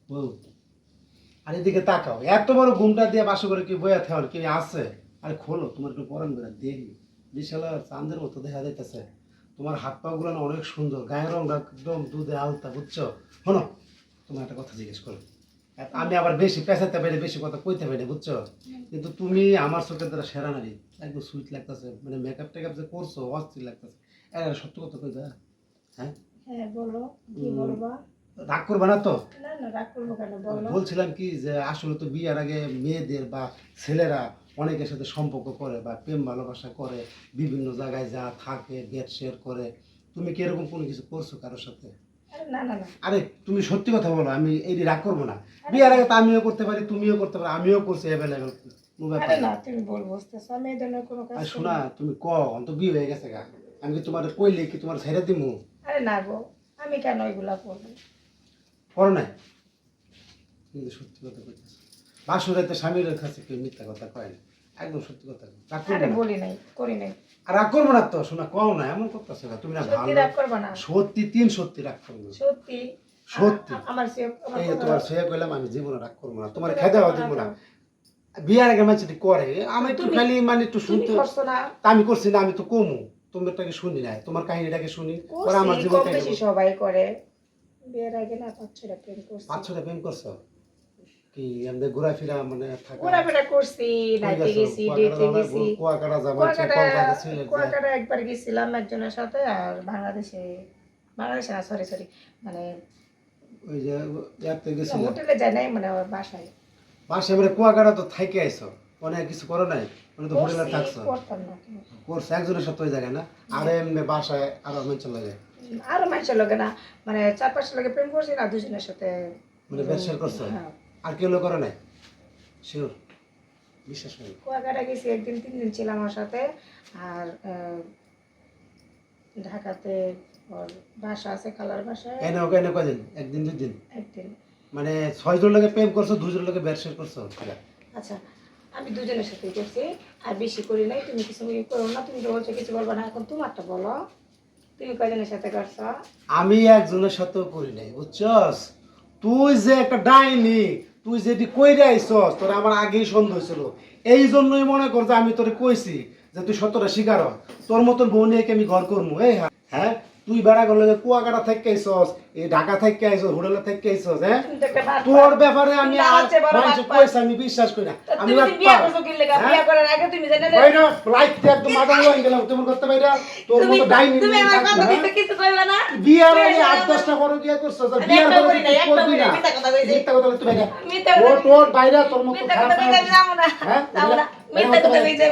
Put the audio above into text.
বউ আর এদিকে তাকাও, এত বড় ঘুমটা দিয়ে বাসা করে কি বইয়া থাকার কি আছে? আরে খোলো, তোমার একটু পরান করে দেখি, বিশাল চাঁদের মতো দেখা যাইতেছে। তোমার হাত পা গুলো না অনেক সুন্দর, গায়ের রংটা একদম দুধে আলতা, বুঝছো? শোনো, তোমার একটা কথা জিজ্ঞেস করো। আমি আবার বেশি পেঁচাতে পারি, বেশি কথা কইতে পারি, বুঝছো? কিন্তু তুমি আমার চোখের দ্বারা সেরা নারী, একদম সুইট লাগতেছে, মানে মেকআপ টেকআপ যে করছো অস্থির লাগতেছে। সত্য কথা কইবা? হ্যাঁ হ্যাঁ বলো, কি বলবা? রাগ করবে না তো? না না, রাগ করবো কেন, বলো। বলছিলাম কি যে আসলে তো বিয়ের আগে মেয়েদের বা ছেলেরা অনেকের সাথে সম্পর্ক করে বা প্রেম ভালোবাসা করে, বিভিন্ন জায়গায় যা থাকে গেট শেয়ার করে। তুমি কি এরকম কোনো কিছু করছো কারোর সাথে? না না না। আরে তুমি সত্যি কথা বলো, আমি এই রাগ করবো না। বিয়ের আগে তো আমিও করতে পারি, তুমিও করতে পারো, আমিও করছি অ্যাভেলেবেল। আরে না, তুমি ভুল বুঝতেছো, আমি এই ধরনের কোনো কাজ আর করি শোনা, না। তুমি অন্ত বিয়ে হয়ে গেছে গা, আমি কি তোমার কইলে কি তোমার ছেড়ে দিমু? আরে না গো, আমি কেন এগুলা করবো? করো নাই? কিন্তু সত্যি কথা কইতেছে, বাসুরাতে স্বামীর কাছে কেউ মিথ্যা কথা কয় না, একদম সত্যি কথা। রাগ করবো আরে না? বলি নাই, করি নাই। আর রাগ করবো না তো, শোনা কও না, এমন করতেছে না তুমি, না সত্যি ভালো। রাগ করবা না? সত্যি, তিন সত্যি রাগ করবো না। সত্যি সত্যি আমার সে আমার এই যে কথা তোমার সে কইলাম, আমি জীবনে রাগ করবো না, তোমার সত্যি রাগ খেতে করবা দিব না। তো? বিয়ার আগে মানুষ এটি করে, আমি একটু তুমি খালি মানে একটু তুমি শুনতে। করছো না? তা আমি করছি না, আমি তো কমু, তোমারটাকে শুনি না, তোমার কাহিনীটাকে শুনি, পরে আমার করছি, জীবন কম বেশি সবাই করে। বিয়ের আগে না 5-6টা প্রেম করছি। 5-6টা প্রেম করছো? কি এমনি ঘোরাফেরা মানে থাকা? ঘোরাফেরা করছি, নাইতে গেছি, ডেটে গেছি। কুয়াকাটা যাবো, কুয়াকাটা কলকাতা সিলেট যায়। কুয়াকাটা একবার গেছিলাম একজনের সাথে, আর বাংলাদেশে, বাংলাদেশে না, সরি সরি, মানে ওই যে ইয়াতে গেছিল হোটেলে যাই নাই, মানে ওর বাসায় পাশে, মানে কুয়াকাটা তো থাইকে আইছো, অনেক কিছু করো নাই, মানে তো হোটেলে করছি, থাকছো। করতাম না কেন? করছে একজনের সাথে ওই জায়গায় না, আর এমনি বাসায় আরো মেঞ্চল লাগে, আরো মানুষের লগে না, মানে 4-5 লগে প্রেম করছি না, দুজনের সাথে। মানে বেড শেয়ার করছো? হ্যাঁ। আর কেউ করে নাই? শিওর? বিশ্বাস করি। কুয়াকাটা গেছি একদিন, 3 দিন ছিলাম আমার সাথে। আর ঢাকাতে ওর বাসা আছে, খালার বাসায়। এনে ওকে এনে কয়দিন? একদিন 2 দিন? একদিন। মানে 6 জন লোকে প্রেম করছো, 2 জন লোকে বেড শেয়ার করছো? আচ্ছা, আমি দুজনের সাথেই করছি, আর বেশি করি নাই। তুমি কিছু করো না, তুমি তো বলছো কিছু বলবো না, এখন তোমারটা বলো, তুমি কয়জনের সাথে করছো? আমি একজনের সাথেও করি নাই, বুঝছস? তুই যে একটা ডাইনি, তুই যেটি কইরে আইছস, তোর আমার আগেই সন্দেহ হয়েছিল। এই জন্যই মনে কর যে আমি তোরে কইছি যে তুই সত্যটা স্বীকার হ। তোর মতন বউ নিয়ে কি আমি ঘর করবো? এই হ্যাঁ, তুই বেড়া করলে যে কুয়াকাটা থেকে আইছস, এই ঢাকা থেকে আইছস, হোটেলে থেকে আইছস, হ্যাঁ? তুমি তো একটা বাটপার। তোর ব্যাপারে আমি তুমি আমার চেয়ে বড় মানুষ বাটপার। কইছে, আমি বিশ্বাস করি না। তা আমি তুমি বিয়ে বাটপার। করছো কি লেগা? হ্যাঁ? বিয়ে করার আগে তুমি জানো না? ওই না, লাইট দিয়ে একদম মাথা লইন গেলাম, তুমি করতে পাইরা তোর তুমি মতো ডাইনি তুমি নিয়ে আমার থাকবি, কথা হ্যাঁ? দিতে কিছু কইবে না? বিয়ার তুমি আগে আমার- 8-10টা বড় বিয়ে করছো, তো আমি বিয়ার একটা পরে করি নাই, তুই একটা করবি করি না। নাই, মিথ্যা কথা কইছি। মিথ্যা কথা বলে তুই বাইরে। মিথ্যা কথা ওর কইছি। তোর বাইরে তোর মতো মিথ্যা খারাপ কথা কইছি, আমি যাবো না। হ্যাঁ? যাবো না। বাইরে মিথ্যা হতে কথা পারে। কইছি।